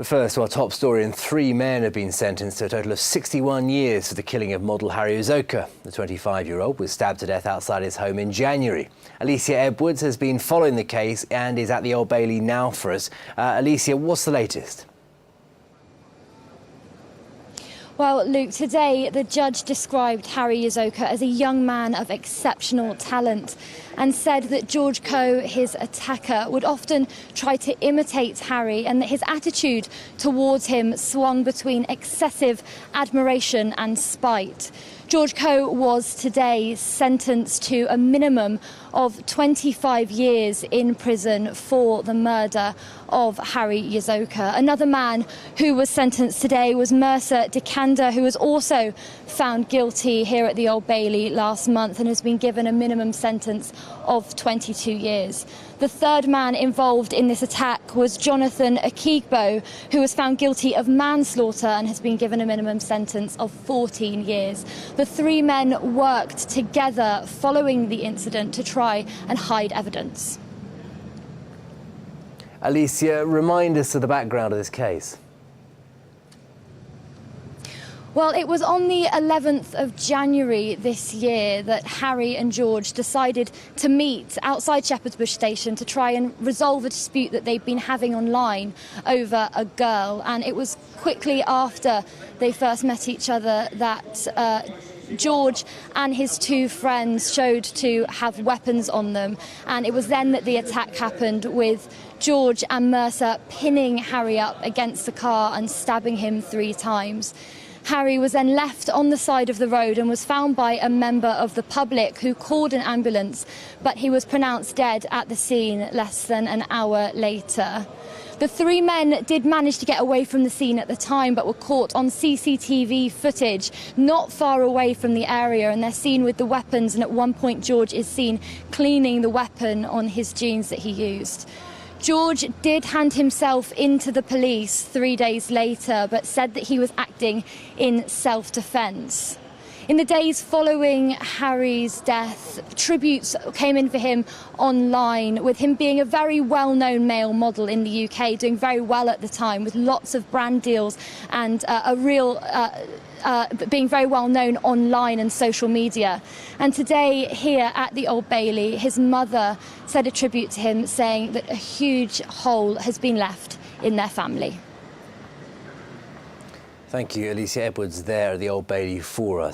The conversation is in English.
First, our top story, and 3 men have been sentenced to a total of 61 years for the killing of model Harry Uzoka. The 25-year-old was stabbed to death outside his home in January. Alicia Edwards has been following the case and is at the Old Bailey now for us. Alicia, what's the latest? Well, Luke, today the judge described Harry Uzoka as a young man of exceptional talent and said that George Coe, his attacker, would often try to imitate Harry and that his attitude towards him swung between excessive admiration and spite. George Coe was today sentenced to a minimum of 25 years in prison for the murder of Harry Uzoka. Another man who was sentenced today was Mercer Dikander, who was also found guilty here at the Old Bailey last month and has been given a minimum sentence of 22 years. The third man involved in this attack was Jonathan Akigbo, who was found guilty of manslaughter and has been given a minimum sentence of 14 years. The 3 men worked together following the incident to try and hide evidence. Alicia, remind us of the background of this case. Well, it was on the 11th of January this year that Harry and George decided to meet outside Shepherd's Bush Station to try and resolve a dispute that they'd been having online over a girl. And it was quickly after they first met each other that George and his 2 friends showed to have weapons on them, and it was then that the attack happened, with George and Mercer pinning Harry up against the car and stabbing him 3 times. Harry was then left on the side of the road and was found by a member of the public who called an ambulance, but he was pronounced dead at the scene less than an hour later. The 3 men did manage to get away from the scene at the time, but were caught on CCTV footage not far away from the area, and they're seen with the weapons, and at one point George is seen cleaning the weapon on his jeans that he used. George did hand himself into the police 3 days later, but said that he was acting in self-defence. In the days following Harry's death, tributes came in for him online, with him being a very well-known male model in the UK, doing very well at the time with lots of brand deals and being very well known online and social media. And today here at the Old Bailey, his mother said a tribute to him, saying that a huge hole has been left in their family. Thank you, Alicia Edwards, there at the Old Bailey for us.